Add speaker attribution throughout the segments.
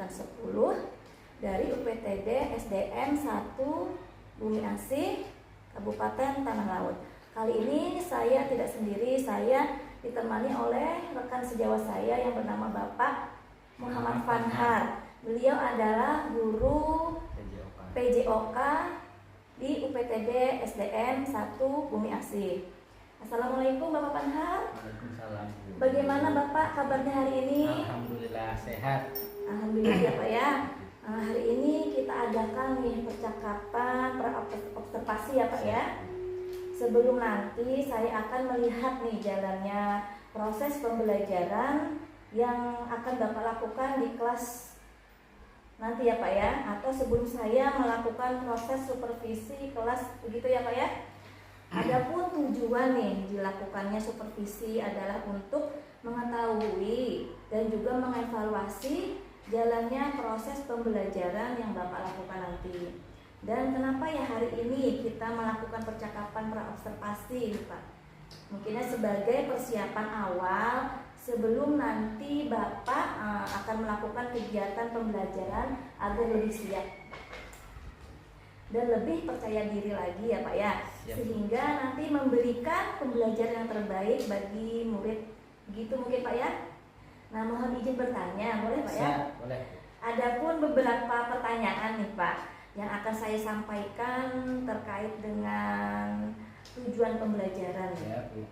Speaker 1: angkatan 10 dari UPTD SDN 1 Bumi Asih, Kabupaten Tanah Laut. Kali ini saya tidak sendiri, saya ditemani oleh rekan sejawat saya yang bernama Bapak Muhammad Fanhar. Beliau adalah guru PJOK di UPTD SDN 1 Bumi Asih. Assalamualaikum Bapak Fanhar.
Speaker 2: Waalaikumsalam.
Speaker 1: Bagaimana Bapak kabarnya hari ini?
Speaker 2: Alhamdulillah sehat.
Speaker 1: Alhamdulillah ya Pak ya. Hari ini kita adakan nih percakapan observasi ya Pak ya. Sebelum nanti saya akan melihat nih jalannya proses pembelajaran yang akan Bapak lakukan di kelas nanti ya Pak ya. Atau sebelum saya melakukan proses supervisi kelas, begitu ya Pak ya. Adapun tujuan nih dilakukannya supervisi adalah untuk mengetahui dan juga mengevaluasi jalannya proses pembelajaran yang Bapak lakukan nanti. Dan kenapa ya hari ini kita melakukan percakapan praobservasi Pak? Mungkinnya sebagai persiapan awal sebelum nanti Bapak akan melakukan kegiatan pembelajaran agar lebih siap dan lebih percaya diri lagi ya Pak ya. Sehingga nanti memberikan pembelajaran yang terbaik bagi murid. Begitu mungkin Pak ya. Nah, mohon izin bertanya, boleh Pak ya?
Speaker 2: Boleh.
Speaker 1: Adapun beberapa pertanyaan nih Pak yang akan saya sampaikan terkait dengan tujuan pembelajaran.
Speaker 2: Ya, Bu.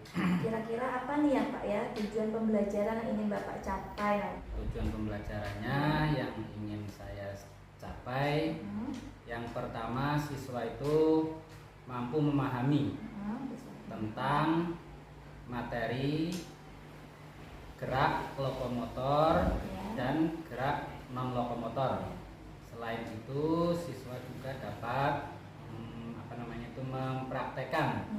Speaker 1: Kira-kira apa nih ya Pak ya tujuan pembelajaran yang ingin Bapak capai?
Speaker 2: Tujuan pembelajarannya yang ingin saya capai, yang pertama siswa itu mampu memahami tentang materi gerak lokomotor dan gerak non lokomotor. Selain itu siswa juga dapat mempraktekkan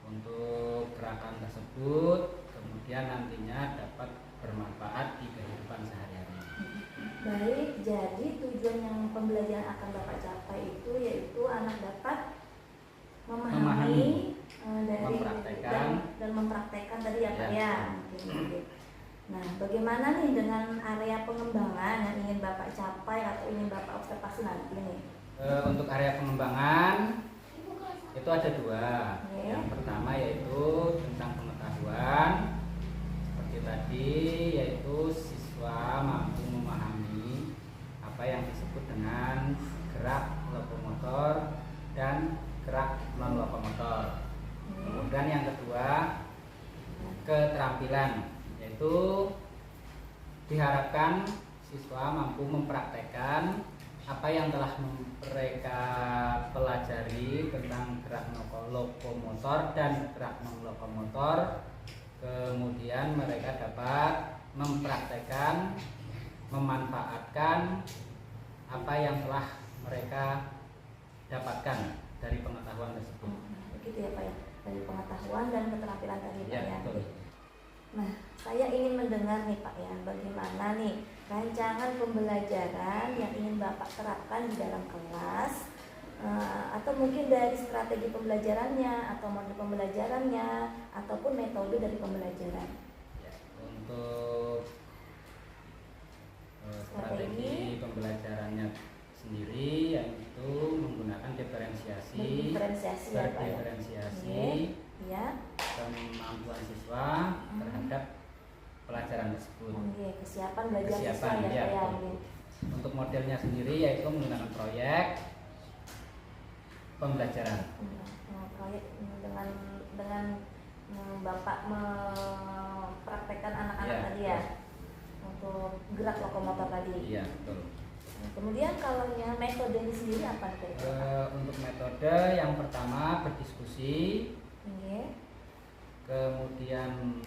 Speaker 2: untuk gerakan tersebut, kemudian nantinya dapat bermanfaat di kehidupan sehari-hari.
Speaker 1: Baik, jadi tujuan yang pembelajaran akan Bapak capai itu yaitu anak dapat memahami dari dan mempraktekkan tadi ya Pak ya. Nah, bagaimana nih dengan area pengembangan yang ingin Bapak capai atau ingin Bapak observasi nanti nih?
Speaker 2: Untuk area pengembangan itu ada dua. Yang pertama yaitu tentang pengetahuan seperti tadi, yaitu siswa mampu memahami apa yang disebut dengan gerak lokomotor dan gerak non lokomotor. Kemudian yang kedua keterampilan, yaitu diharapkan siswa mampu mempraktekkan apa yang telah mereka pelajari tentang gerak lokomotor dan gerak non lokomotor. Kemudian mereka dapat mempraktekkan, memanfaatkan apa yang telah mereka dapatkan dari pengetahuan tersebut.
Speaker 1: Begitu ya Pak ya, dari pengetahuan dan keterampilan tadi Pak ya.
Speaker 2: Betul.
Speaker 1: Nah, saya ingin mendengar nih Pak ya, bagaimana nih rancangan pembelajaran yang ingin Bapak terapkan di dalam kelas, atau mungkin dari strategi pembelajarannya atau model pembelajarannya ataupun metode dari pembelajaran.
Speaker 2: Ya, untuk strategi pembelajarannya sendiri yaitu menggunakan diferensiasi kemampuan siswa terhadap pelajaran tersebut.
Speaker 1: Kesiapan belajar siswa ya.
Speaker 2: Untuk modelnya sendiri yaitu menggunakan proyek pembelajaran.
Speaker 1: Proyek dengan Bapak mempraktekkan anak-anak tadi ya untuk gerak lokomotor tadi.
Speaker 2: Iya, betul.
Speaker 1: Kemudian kalau yang metode ini sendiri apa nih?
Speaker 2: Untuk metode yang pertama berdiskusi, kemudian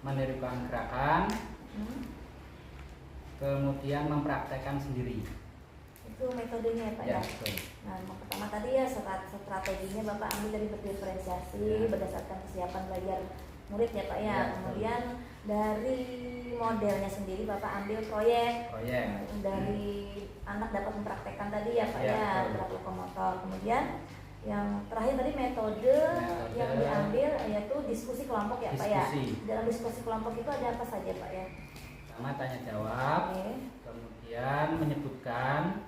Speaker 2: menirukan gerakan, kemudian mempraktekkan sendiri.
Speaker 1: Itu metodenya ya Pak ya?
Speaker 2: Betul.
Speaker 1: Nah, pertama tadi ya strateginya Bapak ambil dari berdiferensiasi berdasarkan kesiapan belajar murid ya Pak ya. Kemudian dari modelnya sendiri Bapak ambil proyek. Dari anak dapat mempraktekkan tadi ya Pak ya, gerak lokomotor. Kemudian yang terakhir tadi metode yang diambil yaitu diskusi kelompok ya Pak ya. Dalam diskusi kelompok itu ada apa saja Pak ya?
Speaker 2: Pertama tanya jawab, kemudian kemudian menyebutkan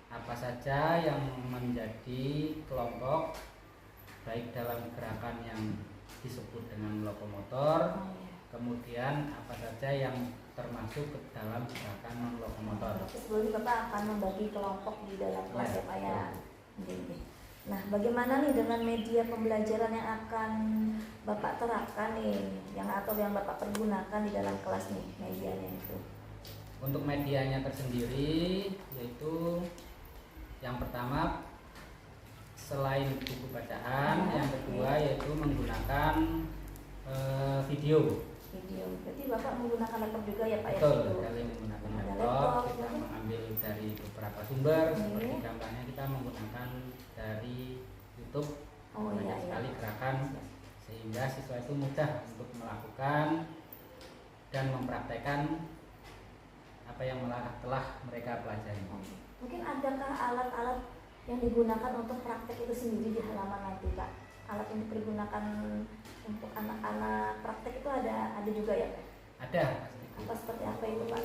Speaker 2: apa saja yang menjadi kelompok baik dalam gerakan yang disebut dengan lokomotor, kemudian apa saja yang termasuk ke dalam gerakan non lokomotor.
Speaker 1: Sebelumnya Bapak akan membagi kelompok di dalam kelas ya Pak ya. Nah, bagaimana nih dengan media pembelajaran yang akan Bapak terapkan nih, yang Bapak pergunakan di dalam kelas nih, medianya itu?
Speaker 2: Untuk medianya tersendiri yaitu yang pertama selain buku bacaan, yang kedua yaitu menggunakan video.
Speaker 1: Berarti Bapak menggunakan laptop juga ya Pak?
Speaker 2: Betul,
Speaker 1: ya?
Speaker 2: sekali menggunakan laptop, kita mengambil dari beberapa sumber, seperti gambarnya kita menggunakan dari YouTube, banyak sekali gerakan, sehingga siswa itu mudah untuk melakukan dan mempraktekkan apa yang telah mereka pelajari.
Speaker 1: Mungkin adakah alat-alat yang digunakan untuk praktek itu sendiri di halaman nanti Pak? Alat yang digunakan untuk anak-anak praktek itu ada juga ya Pak?
Speaker 2: Ada, pasti.
Speaker 1: Seperti apa itu Pak?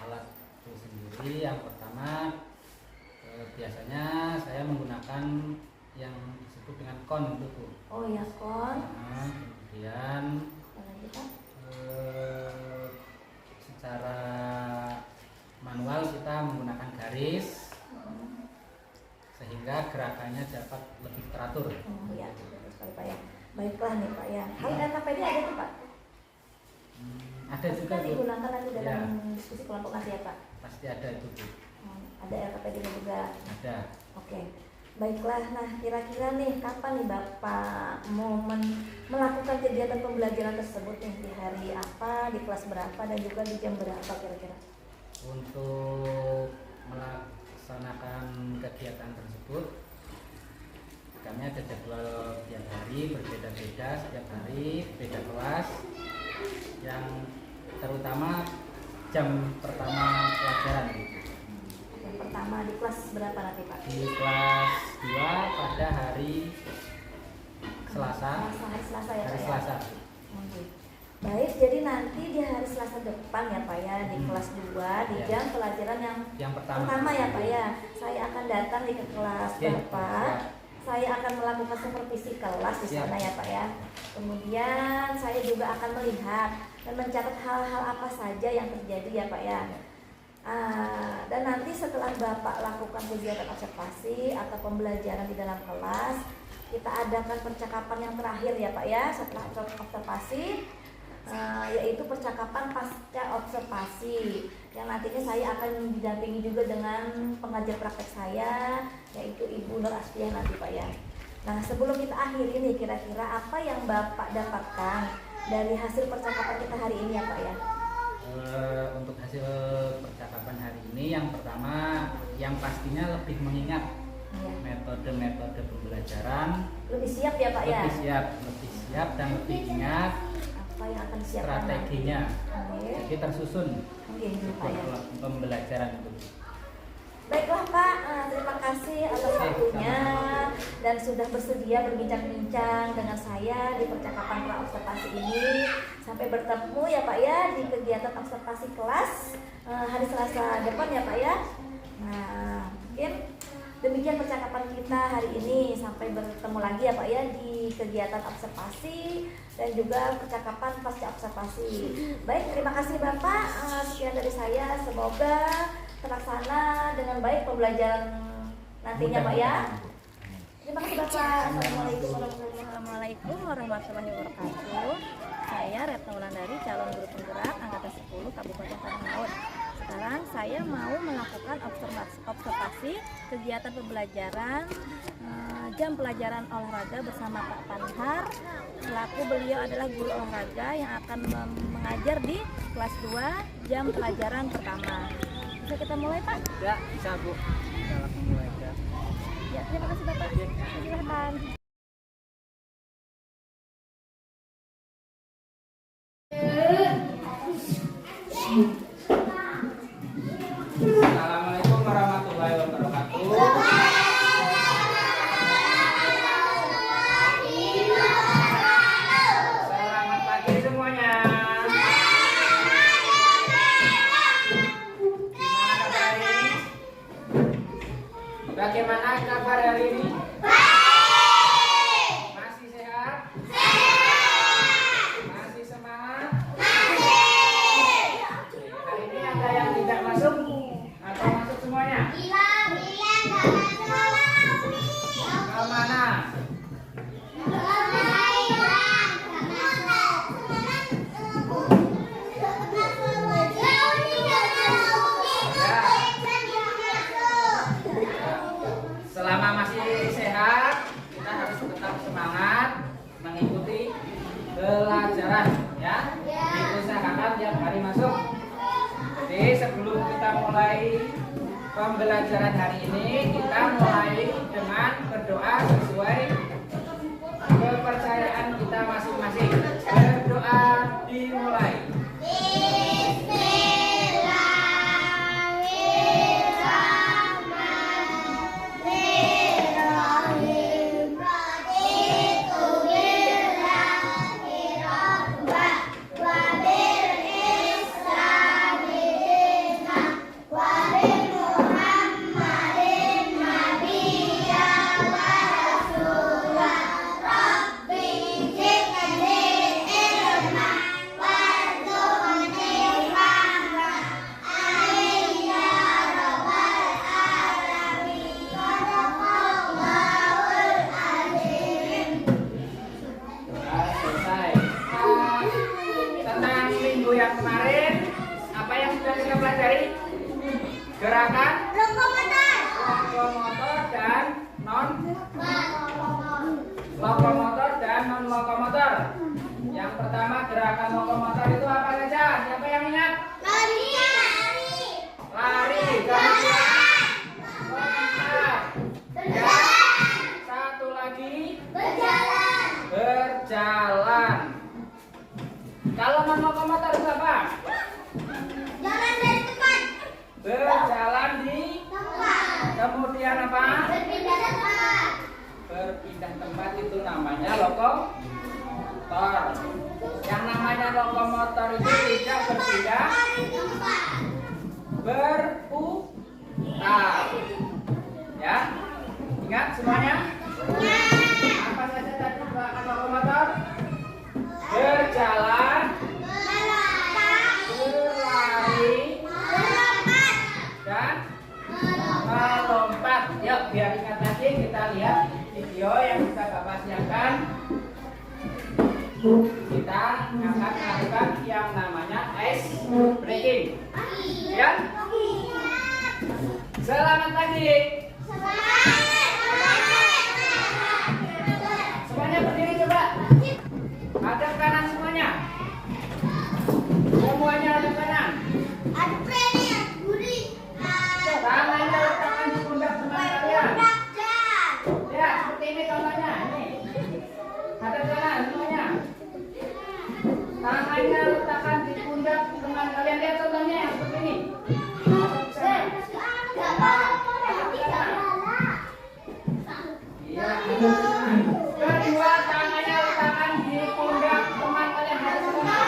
Speaker 2: Alat itu sendiri yang pertama biasanya saya menggunakan yang disebut dengan kon itu Bu.
Speaker 1: Oh ya, kon.
Speaker 2: Nah, kemudian secara manual kita menggunakan garis sehingga gerakannya dapat lebih teratur.
Speaker 1: Oh iya, betul sekali Pak ya. Baiklah nih Pak ya. Kalau RKPD ada tuh Pak?
Speaker 2: Ada juga Bu.
Speaker 1: Digunakan nanti dalam diskusi kelompok nanti ya Pak?
Speaker 2: Pasti ada itu Bu.
Speaker 1: Ada RKPD-nya juga?
Speaker 2: Ada.
Speaker 1: Oke. Baiklah, nah kira-kira nih kapan nih Bapak mau melakukan kegiatan pembelajaran tersebut nih, di hari apa, di kelas berapa, dan juga di jam berapa kira-kira?
Speaker 2: Untuk melaksanakan kegiatan tersebut kami ada jadwal tiap hari berbeda-beda, setiap hari beda kelas, yang terutama jam pertama pelajaran gitu.
Speaker 1: Yang pertama di kelas berapa nanti Pak?
Speaker 2: Di kelas 2 pada hari Selasa.
Speaker 1: Hari Selasa ya Pak?
Speaker 2: Hari Selasa.
Speaker 1: Baik, jadi nanti di hari Selasa depan ya Pak ya, di kelas 2 di jam pelajaran yang pertama ya Pak ya. Saya akan datang di kelas Bapak. Saya akan melakukan supervisi kelas di sana ya Pak ya. Kemudian saya juga akan melihat dan mencatat hal-hal apa saja yang terjadi ya Pak ya. Dan nanti setelah Bapak lakukan kegiatan observasi atau pembelajaran di dalam kelas, kita adakan percakapan yang terakhir ya Pak ya setelah observasi, yaitu percakapan pasca observasi yang nantinya saya akan didampingi juga dengan pengajar praktek saya, yaitu Ibu Nur Astiah nanti Pak ya. Nah, sebelum kita akhiri nih, kira-kira apa yang Bapak dapatkan dari hasil percakapan kita hari ini ya Pak ya?
Speaker 2: Untuk hasil percakapan hari ini, yang pertama yang pastinya lebih mengingat metode-metode pembelajaran.
Speaker 1: Lebih siap ya Pak ya?
Speaker 2: Lebih siap dan lebih ingat
Speaker 1: apa yang akan disiapkan
Speaker 2: strateginya. Jadi tersusun pembelajaran itu.
Speaker 1: Baiklah Pak, terima kasih atas waktunya dan sudah bersedia berbincang-bincang dengan saya di percakapan pra-observasi ini. Sampai bertemu ya Pak ya di kegiatan observasi kelas hari Selasa depan ya Pak ya. Nah, mungkin demikian percakapan kita hari ini. Sampai bertemu lagi ya Pak ya di kegiatan observasi dan juga percakapan pasca observasi. Baik, terima kasih Bapak. Sekian dari saya. Semoga terlaksana dengan baik pembelajaran nantinya Pak ya. Terima kasih Bapak. Assalamualaikum warahmatullahi wabarakatuh. Saya Retno Wulandari, calon guru penggerak angkatan 10 Kabupaten Tanah. Sekarang saya mau melakukan observasi kegiatan pembelajaran jam pelajaran olahraga bersama Pak Panhar, selaku beliau adalah guru olahraga yang akan mengajar di kelas 2 jam pelajaran pertama. Bisa kita mulai Pak?
Speaker 2: Ya, bisa Bu. Kita langsung mulai ya.
Speaker 1: Ya, terima kasih Bapak. Silakan.
Speaker 2: Assalamualaikum warahmatullahi wabarakatuh. Selamat pagi semuanya. Bagaimana kabar hari ini? Masih sehat? Masih semangat? Hari ini ada yang tidak masuk atau masuk semuanya? Ke mana? Selama masih sehat, kita harus tetap semangat mengikuti pelajaran, ya. Diusahakan tiap hari masuk. Jadi sebelum kita mulai pembelajaran hari ini, kita mulai dengan berdoa sesuai kepercayaan kita masing-masing. Berdoa dimulai. Yang kemarin apa yang sudah kita pelajari? Gerakan lokomotor dan non lokomotor. Yang pertama gerakan lokomotor itu apa saja? Siapa yang ingat? Lari, kemudian lompat, dan satu lagi berjalan. Kalau non lokomotor itu apa?
Speaker 3: Jalan dari tempat.
Speaker 2: Berjalan di
Speaker 3: Tempat.
Speaker 2: kemudian apa?
Speaker 3: Berpindah tempat.
Speaker 2: Berpindah tempat itu namanya lokomotor. Yang namanya lokomotor itu tidak berpindah,
Speaker 3: Tempat.
Speaker 2: berputar. Ya, ingat semuanya? Apa saja tadi gerakan lokomotor? Berjalan, berlari, dan melompat. Yuk, biar ingat lagi, kita lihat video yang bisa Bapak siapkan. Kita akan melakukan yang namanya ice breaking. Ya? Selamat pagi. Semuanya berdiri coba. Hadap kanan semuanya. Semuanya hadap kanan.
Speaker 3: Ada premi, gurih.
Speaker 2: Tangannya letakkan di pundak teman kalian. Ya, seperti ini contohnya. Ini. Hadap kanan semuanya. Tangannya letakkan di pundak teman kalian. Lihat contohnya yang seperti ini. Hadap sana. Iya, hadap sana. Kedua tangannya letakkan di pundak teman kalian. Hadap sana.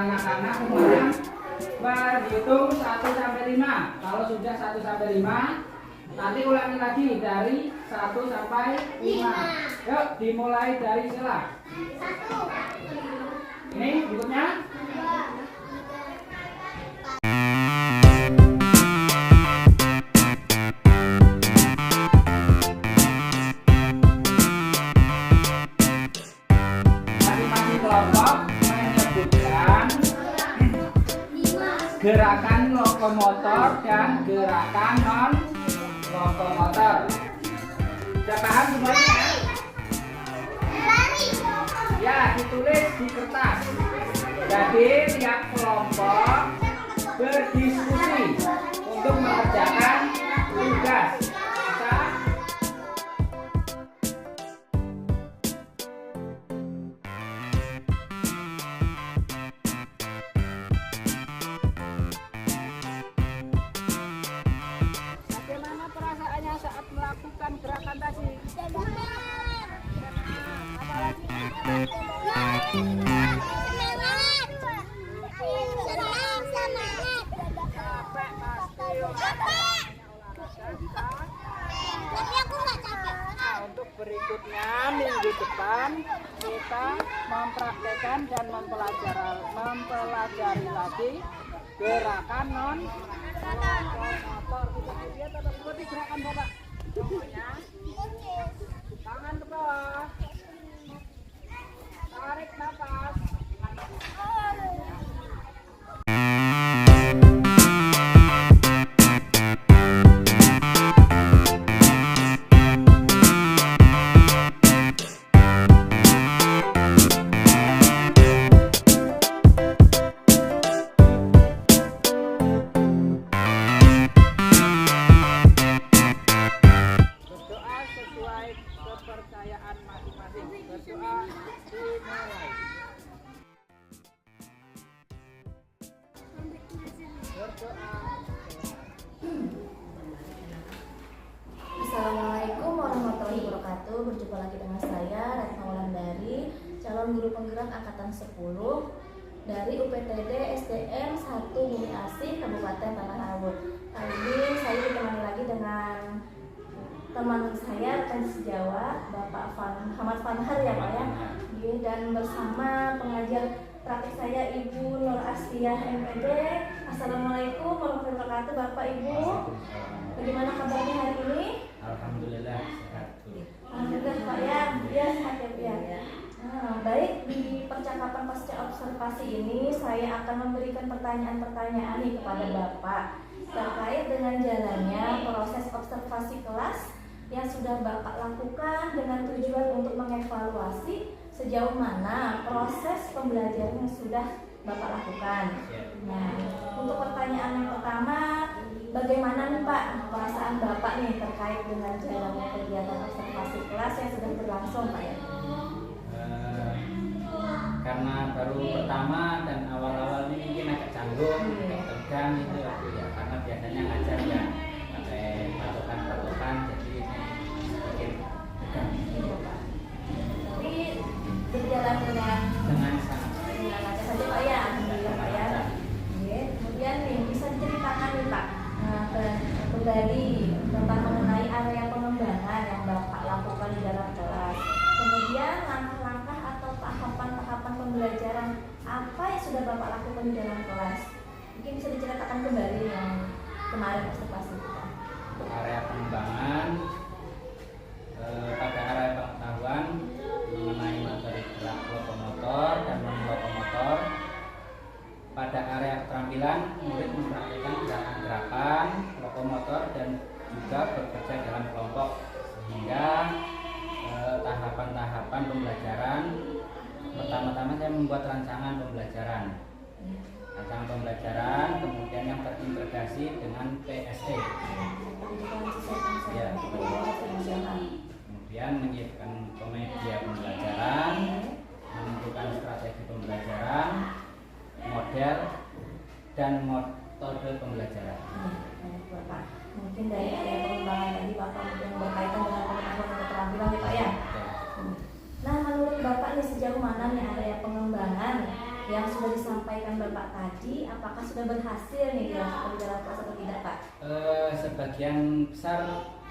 Speaker 2: anak-anak semuanya berhitung 1 sampai 5. Kalau sudah 1 sampai 5, nanti ulangi lagi dari 1 sampai 5. Yuk, dimulai dari Sela.
Speaker 3: 1.
Speaker 2: Ini berikutnya.
Speaker 3: 2.
Speaker 2: Masing-masing kelompok menyebutkan gerakan lokomotor dan gerakan non lokomotor. Sudah paham semuanya? Ya, ditulis di kertas. Jadi tiap kelompok berdiskusi untuk mengerjakan tugas. Bisa?
Speaker 4: Bagaimana perasaannya saat melakukan gerakan tadi? Apalagi capek pasti.
Speaker 3: Tapi aku nggak capek.
Speaker 4: Nah, untuk berikutnya minggu depan kita mempraktekkan dan mempelajari lagi gerakan non motor. Kita lihat atau ikuti gerakan Bapak. Contohnya, tangan ke bawah, tarik nafas. Berdoa sesuai kepercayaan masing-masing. Berdoa dimulai. Berdoa.
Speaker 1: Assalamualaikum warahmatullahi wabarakatuh. Berjumpa lagi dengan saya Retno Wulandari, calon guru penggerak angkatan 10 dari UPTD SDN 1 Bumi Asih Kabupaten Tanah Abang. Kali ini saya ditemani lagi dengan teman saya rekan sejawat Bapak Muhammad Fanhar ya Pak ya. Dan bersama pengajar praktik saya Ibu Nur Astiah MPD. Assalamualaikum warahmatullahi wabarakatuh Bapak Ibu. Bagaimana kabarnya hari ini?
Speaker 2: Alhamdulillah sehat.
Speaker 1: Alhamdulillah Pak ya, ya sehat ya Pak ya. Baik, di percakapan pasca observasi ini saya akan memberikan pertanyaan-pertanyaan nih kepada Bapak terkait dengan jalannya proses observasi kelas yang sudah Bapak lakukan dengan tujuan untuk mengevaluasi sejauh mana proses pembelajaran yang sudah Bapak lakukan. Nah, untuk pertanyaan yang pertama, bagaimana nih Pak perasaan Bapak nih terkait dengan jalannya kegiatan observasi kelas yang sudah berlangsung Pak ya?
Speaker 2: Karena baru pertama dan awal-awal ini mungkin agak canggung, agak tegang itu aku ya, karena biasanya ngajar ya pakai patokan-patokan, jadi ini sedikit tegang.
Speaker 1: Iya Pak. Tapi berjalan dengan
Speaker 2: sangat
Speaker 1: lancar saja Pak ya, alhamdulillah Pak ya. Oke, kemudian nih bisa diceritakan nih Pak kembali tentang mengenai area pengembangan yang Bapak lakukan di dalam kelas. Kemudian langkah-langkah atau tahapan-tahapan pembelajaran apa yang sudah Bapak lakukan di dalam kelas? Mungkin bisa diceritakan kembali yang kemarin observasi kita.
Speaker 2: untuk area pengembangan. Pada area pengetahuan mengenai materi gerak lokomotor dan non-lokomotor. Pada area keterampilan, murid mempraktikkan gerakan-gerakan lokomotor dan juga bekerja dalam kelompok, sehingga tahapan-tahapan pembelajaran. Pertama-tama saya membuat rancangan pembelajaran, kemudian yang terintegrasi dengan PSE. Ya, kemudian menyiapkan media pembelajaran, menentukan strategi pembelajaran, model dan metode pembelajaran.
Speaker 1: Bapak, mungkin dari area pengembangan tadi Bapak mungkin berkaitan dengan pengetahuan dan keterampilan ya Pak ya. Nah, menurut Bapak nih sejauh mana nih area pengembangan yang sudah disampaikan Bapak tadi, apakah sudah berhasil nih dilakukan di dalam kelas atau tidak Pak?
Speaker 2: Sebagian besar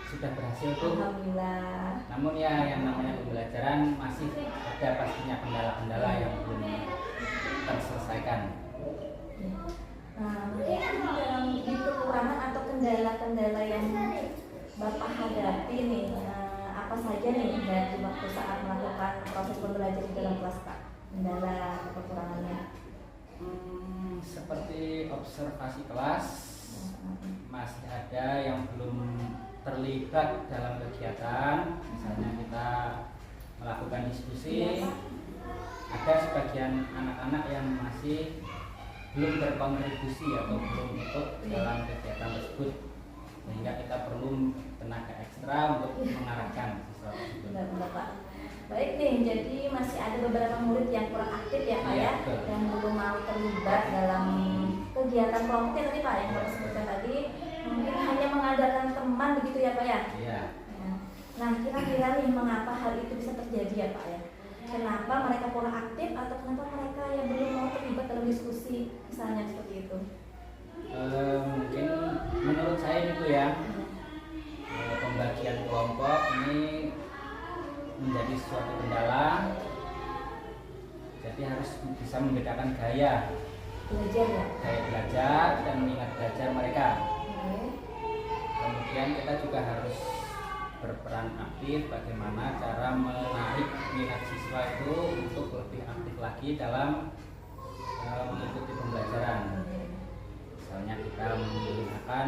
Speaker 2: sudah berhasil tuh.
Speaker 1: Alhamdulillah.
Speaker 2: Namun ya yang namanya pembelajaran masih ada pastinya kendala-kendala yang belum terselesaikan.
Speaker 1: Nah, mungkin dalam kekurangan atau kendala-kendala yang Bapak hadapi nih, apa saja nih dari waktu saat melakukan proses pembelajaran di dalam kelas Pak? Kendala atau kekurangannya?
Speaker 2: Seperti observasi kelas, masih ada yang belum terlibat dalam kegiatan. Misalnya kita melakukan diskusi, ada sebagian anak-anak yang masih belum berkontribusi atau belum ikut dalam kegiatan tersebut, sehingga kita perlu tenaga ekstra untuk mengarahkan sesuatu itu.
Speaker 1: Benar Pak. Baik nih, jadi masih ada beberapa murid yang kurang aktif ya Pak ya, yang belum mau terlibat dalam kegiatan kelompoknya tadi Pak yang Bapak sebutkan tadi, mungkin hanya mengandalkan teman begitu ya Pak ya.
Speaker 2: Iya.
Speaker 1: Nah, kira-kira nih mengapa hal itu bisa terjadi ya Pak ya? Kenapa mereka kurang aktif atau kenapa mereka yang belum mau terlibat dalam diskusi misalnya seperti itu?
Speaker 2: Mungkin menurut saya itu ya, menjadi suatu kendala, jadi harus bisa membedakan gaya
Speaker 1: Belajar ya.
Speaker 2: belajar dan minat belajar mereka.
Speaker 1: Oke.
Speaker 2: Kemudian kita juga harus berperan aktif bagaimana cara menarik minat siswa itu untuk lebih aktif lagi dalam mengikuti pembelajaran. Misalnya kita menggunakan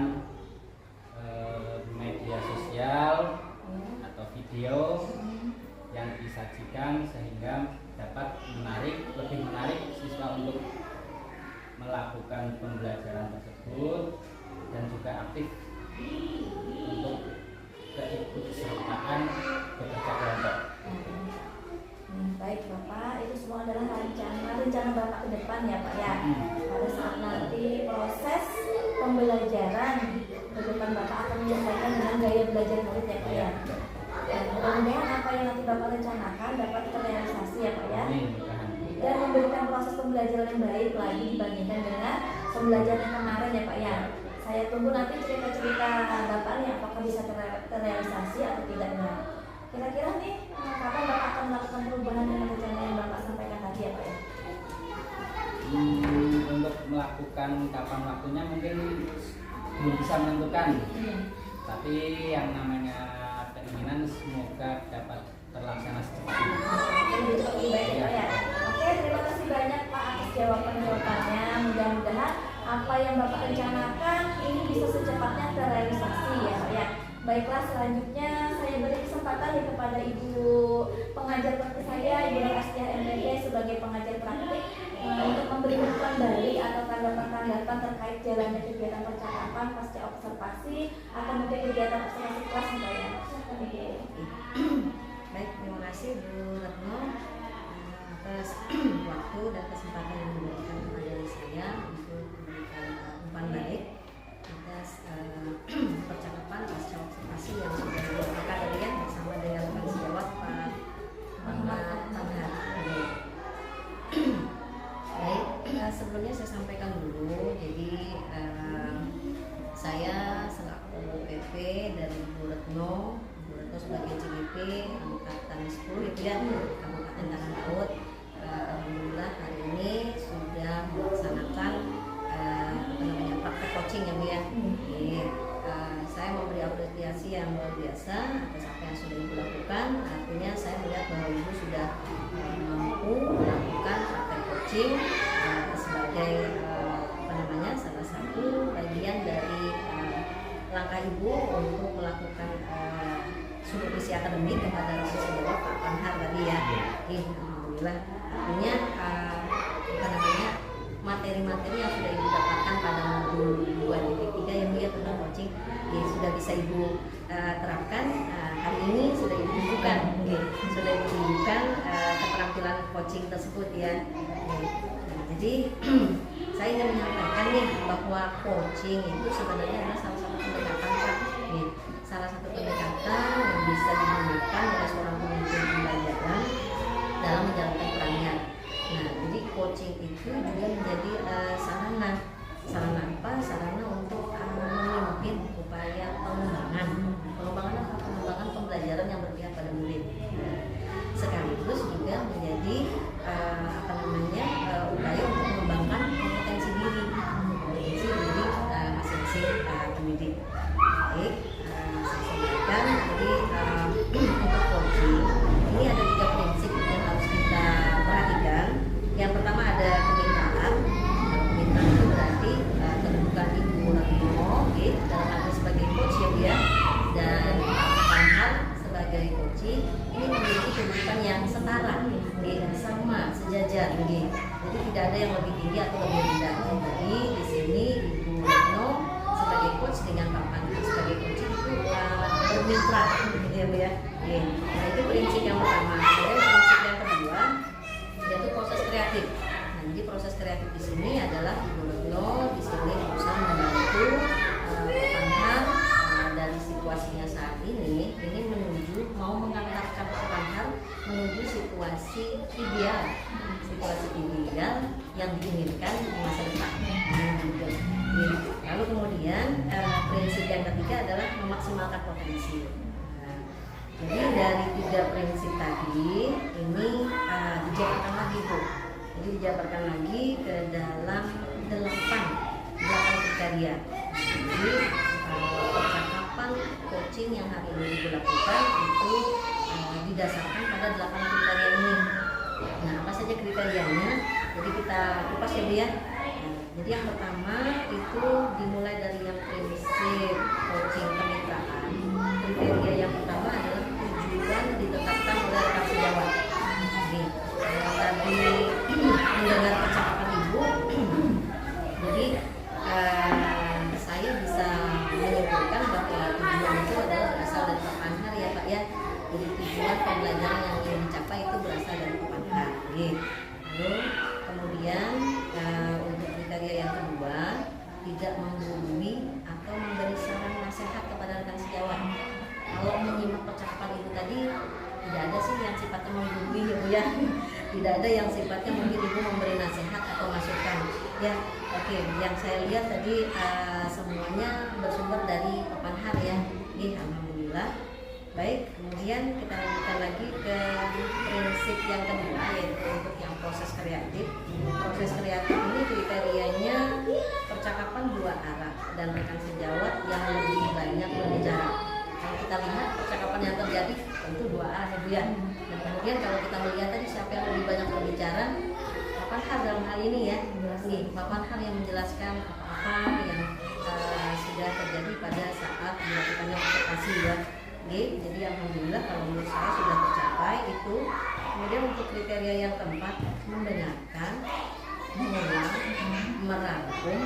Speaker 2: media sosial atau video yang disajikan sehingga dapat lebih menarik siswa untuk melakukan pembelajaran tersebut dan juga aktif untuk keikutsertaan bekerja kelompok.
Speaker 1: Baik Bapak, itu semua adalah rencana Bapak ke depan ya Pak ya. Pada saat nanti proses pembelajaran ke depan Bapak akan menyesuaikan dengan gaya belajar murid ya Pak ya. Dan mudah-mudahan apa yang nanti Bapak rencanakan dapat terrealisasi ya Pak ya. Dan memberikan proses pembelajaran yang baik lagi dibandingkan dengan pembelajaran yang kemarin ya Pak ya. Saya tunggu nanti cerita-cerita Bapak nih apakah bisa terrealisasi atau tidaknya. Kira-kira nih kapan Bapak akan melakukan perubahan dengan rencana yang Bapak sampaikan tadi ya Pak ya?
Speaker 2: Untuk melakukan kapan waktunya mungkin belum bisa menentukan. Tapi yang namanya keinginan semoga dapat terlaksana secepatnya.
Speaker 1: Lebih baik ya Pak ya. Oke, terima kasih banyak Pak atas jawabannya. Mudah-mudahan apa yang Bapak rencanakan ini bisa secepatnya terrealisasi ya Pak ya. Baiklah, selanjutnya saya beri kesempatan ya kepada Ibu pengajar praktik saya, Ibu Astiah MPD sebagai pengajar praktik untuk memberikan kembali atau tanggapan-tanggapan terkait jalannya kegiatan percakapan pasca observasi atau mungkin kegiatan observasi kelas ya.
Speaker 5: Baik, terima kasih Bu Retno atas waktu dan kesempatan yang diberikan kepada saya untuk memberikan umpan balik atas percakapan pasca observasi yang sudah dilakukan tadi ya bersama dengan rekan sejawat Pak Muhammad Tanhar. Baik, sebelumnya saya sampaikan dulu, jadi saya selaku PP dari Bu Retno sebagai CGP angkatan 10 itu ya Kabupaten Tanah Laut. Alhamdulillah hari ini sudah melaksanakan praktek coaching ya Bu ya. Saya memberi apresiasi yang luar biasa atas apa yang sudah Ibu lakukan. Artinya saya melihat bahwa Ibu sudah mampu melakukan praktek coaching sebagai salah satu bagian dari langkah Ibu untuk melakukan supervisi akademik kepada siswa Pak Tanhar tadi ya. Alhamdulillah. Artinya materi-materi yang sudah Ibu dapatkan pada modul 2.3 yang dia tentang coaching sudah bisa Ibu terapkan. Hari ini sudah Ibu tunjukkan, sudah Ibu tunjukkan keterampilan coaching tersebut ya. Jadi saya ingin menyampaikan nih bahwa coaching itu sebenarnya adalah salah satu pendekatan Pak. Salah satu pendekatan yang bisa digunakan oleh seorang pemimpin pembelajaran dalam menjalankan perannya. Nah, jadi coaching itu juga menjadi sarana apa? Sarana untuk memimpin upaya pengembangan pembelajaran yang berpihak pada murid. Sekaligus juga menjadi upaya untuk mengembangkan kompetensi diri masing-masing pendidik. Baik. Jadi untuk coaching ini ada 3 prinsip yang harus kita perhatikan. Yang pertama ada kemitraan. Kemitraan itu berarti kedudukan Ibu Retno dalam arti sebagai coach ya Bu ya, dan Pak Tanhar sebagai coaching ini memiliki kedudukan yang setara, sama sejajar. Jadi tidak ada yang lebih tinggi atau lebih rendah. Jadi di sini Ibu Retno sebagai coach dengan Pak Tanhar sebagai coaching itu bermitra ya Bu ya. Nah itu prinsip yang pertama. Kemudian prinsip yang kedua yaitu proses kreatif. Nah jadi proses kreatif di sini adalah Ibu Retno di sini berusaha membantu Pak Tanhar dari situasinya saat ini mau mengantarkan Pak Tanhar menuju situasi ideal yang diinginkan di masa depan. Lalu kemudian prinsip yang ketiga adalah memaksimalkan potensi. Jadi dari 3 prinsip tadi ini dijabarkan lagi Bu. Jadi dijabarkan lagi ke dalam 8 kriteria. Jadi percakapan coaching yang hari ini Ibu lakukan itu didasarkan pada 8 kriteria ini. Nah, apa saja kriterianya? Jadi kita kupas ya Bu ya. Jadi yang pertama itu dimulai dari yang prinsip coaching kemitraan. Kriteria yang pertama adalah tujuan ditetapkan oleh rekan sejawat. Jadi tadi mendengar percakapan Ibu, jadi saya bisa menyimpulkan bahwa tujuan itu adalah berasal dari Pak Panhar ya Pak ya. Jadi tujuan pembelajaran yang ingin dicapai itu berasal dari Pak Panhar. Lalu kemudian untuk kriteria yang kedua, tidak menggurui atau memberi saran nasihat kepada rekan sejawat. Kalau menyimak percakapan Ibu tadi, tidak ada sih yang sifatnya menggurui ya Bu ya. Tidak ada yang sifatnya mungkin Ibu memberi nasihat atau masukan. Ya, oke. Yang saya lihat tadi semuanya bersumber dari Pak Panhar ya. Alhamdulillah. Baik, kemudian kita lanjutkan lagi ke prinsip yang kedua, yaitu untuk yang proses kreatif. Proses kreatif ini kriterianya percakapan 2 arah dan rekan sejawat yang lebih banyak berbicara. Kalau kita lihat percakapan yang terjadi tentu 2 arah ya Bu ya. Dan kemudian kalau kita melihat tadi siapa yang lebih banyak berbicara, Pak Panhar dalam hal ini ya. Pak Panhar yang menjelaskan apa-apa yang sudah terjadi pada saat dilakukannya observasi ya. Jadi alhamdulillah kalau menurut saya sudah tercapai itu. Kemudian untuk kriteria yang keempat, mendengarkan, mengulang, merangkum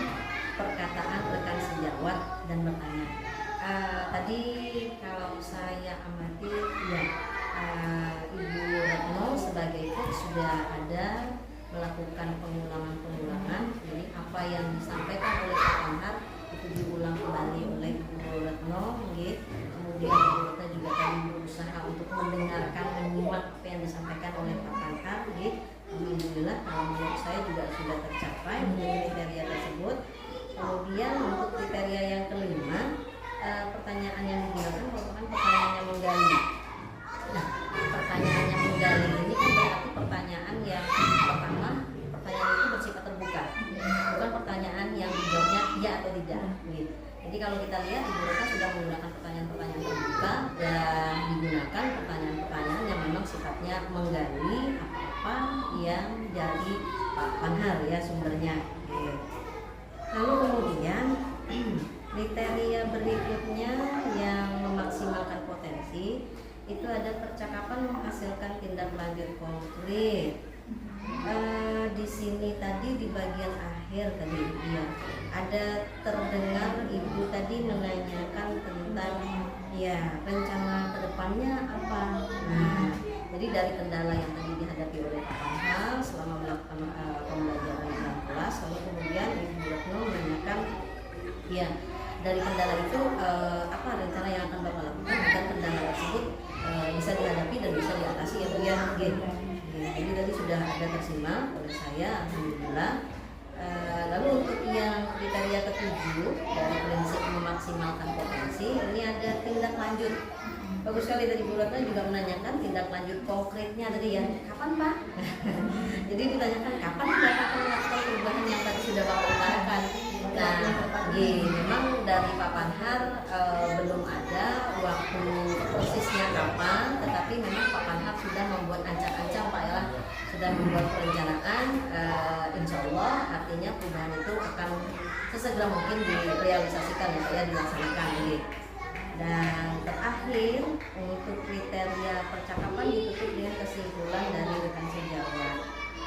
Speaker 5: perkataan rekan sejawat dan bertanya. Tadi kalau saya amati ya Ibu Retno sebagai coach sudah ada melakukan pengulangan. Jadi apa yang disampaikan oleh Pak Panhar itu diulang kembali oleh Ibu Retno. Kemudian Ibu Retno juga tadi berusaha untuk mendengarkan, menyimak apa yang disampaikan oleh Pak Panhar. Alhamdulillah kalau menurut saya juga sudah tercapai kriteria tersebut. Kemudian untuk kriteria yang kelima, pertanyaan yang digunakan merupakan pertanyaan yang menggali. Nah, pertanyaan yang menggali ini kan berarti pertanyaan yang pertama, pertanyaan itu bersifat terbuka, bukan pertanyaan yang dijawabnya iya atau tidak. Jadi kalau kita lihat Ibu Retno sudah menggunakan pertanyaan-pertanyaan terbuka dan digunakan pertanyaan-pertanyaan yang memang sifatnya menggali apa yang dari Pak Panhar ya sumbernya. Lalu kemudian kriteria berikutnya yang memaksimalkan potensi itu ada percakapan menghasilkan tindak lanjut konkret. Di sini tadi di bagian akhir tadi ya ada terdengar Ibu tadi menanyakan tentang ya rencana kedepannya apa. Nah, jadi dari kendala yang tadi dihadapi oleh Pak Panhar selama melakukan pembelajaran dalam kelas, lalu kemudian Ibu Retno menanyakan ya dari kendala itu apa rencana yang akan Bapak lakukan agar kendala tersebut bisa dihadapi dan bisa diatasi ya Bu ya. Jadi tadi sudah ada tersimak oleh saya, alhamdulillah. Lalu untuk yang kriteria ke-7 dari prinsip memaksimalkan potensi, ini ada tindak lanjut. Bagus sekali tadi Bu Retno juga menanyakan tindak lanjut konkretnya tadi ya, kapan Pak? Jadi ditanyakan kapan Bapak akan melakukan perubahan yang tadi sudah Bapak utarakan. Nah, memang dari Pak Panhar belum ada waktu persisnya kapan, tetapi memang Pak Panhar sudah membuat ancang-ancang Pak ya, sudah membuat perencanaan. Insya Allah artinya perubahan itu akan sesegera mungkin direalisasikan ya Pak ya, dilaksanakan. Dan terakhir untuk kriteria percakapan ditutup dengan kesimpulan dari rekan sejawat.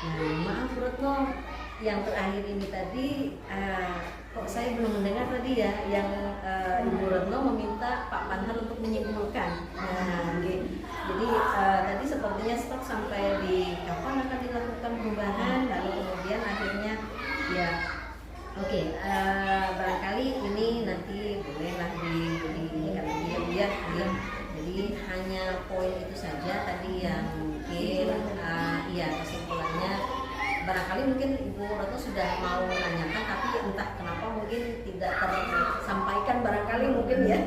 Speaker 5: Nah, maaf Retno, yang terakhir ini tadi kok saya belum mendengar tadi ya yang Ibu Retno meminta Pak Panhar untuk menyimpulkan. Nah, jadi tadi sepertinya stok sampai di kapan akan dilakukan perubahan, lalu kemudian akhirnya ya oke, barangkali ini nanti bolehlah dilihat ya. Jadi hanya poin itu saja tadi yang mungkin ya kesimpulannya barangkali mungkin Ibu Retno sudah mau menanyakan tapi entah kenapa mungkin tidak tersampaikan barangkali mungkin ya.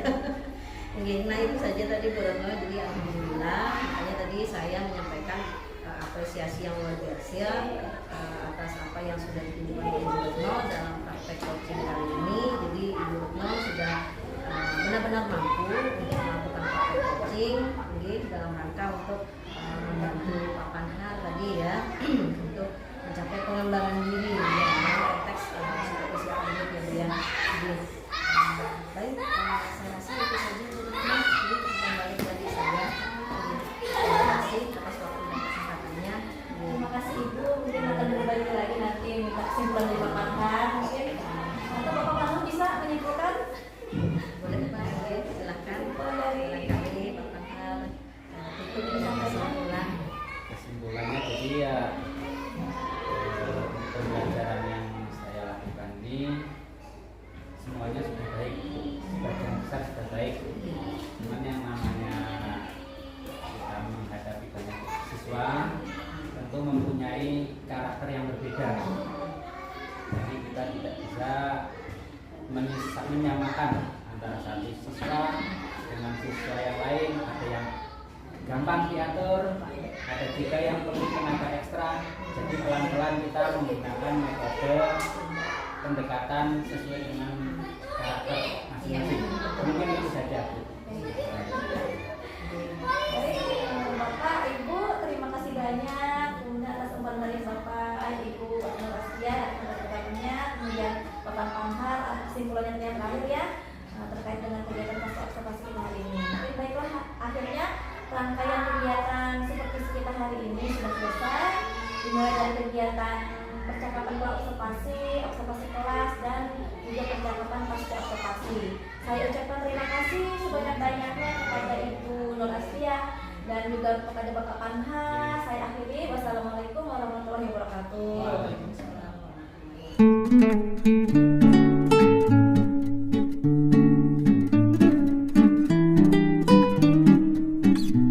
Speaker 5: Nah itu saja tadi Bu Retno. Jadi alhamdulillah, makanya tadi saya menyampaikan apresiasi yang luar biasa atas apa yang sudah ditunjukkan oleh Ibu Retno dalam praktek coaching kali ini. Jadi Ibu Retno sudah benar-benar mampu untuk melakukan praktek coaching dalam rangka untuk membantu Pak Panhar tadi ya untuk mencapai pengembangan diri ya dalam konteks psikologi akademik ya Bu ya. Jadi baik, saya rasa itu saja Bu Retno. Jadi kembali dari saya. Terima kasih atas waktu dan kesempatannya.
Speaker 1: Terima kasih Ibu, mungkin akan berbagi lagi nanti minta kesimpulan dari Pak Panhar mungkin. Atau Bapak Panhar bisa menyimpulkan?
Speaker 5: Boleh Pak, silahkan. Barangkali Pak Panhar itu kesimpulan.
Speaker 2: Kesimpulannya jadi ya pembelajaran yang saya lakukan ini semuanya sudah baik, sebagian besar sudah baik. Cuman yang namanya kita menghadapi banyak siswa tentu mempunyai karakter yang berbeda. Jadi kita tidak bisa menyamakan antara satu siswa dengan siswa yang lain. Ada yang gampang diatur, ada juga yang perlu tenaga ekstra. Jadi pelan-pelan kita menggunakan metode pendekatan sesuai dengan karakter masing-masing. Mungkin itu saja.
Speaker 1: Baik, Bapak, Ibu, terima kasih banyak. Kemudian atas umpan dari Bapak, Ibu, Nur Astia, kemudian Bapak Panhar, kesimpulannya yang terakhir ya terkait dengan kegiatan fase observasi kita hari ini. Tapi baiklah, akhirnya rangkaian kegiatan seperti kita hari ini sudah selesai. Dimulai dari kegiatan percakapan observasi kelas dan juga percakapan pasca observasi. Saya ucapkan terima kasih sebanyak-banyaknya kepada Ibu Nur Astia dan juga kepada Bapak Panhar. Saya akhiri, wassalamualaikum warahmatullahi wabarakatuh.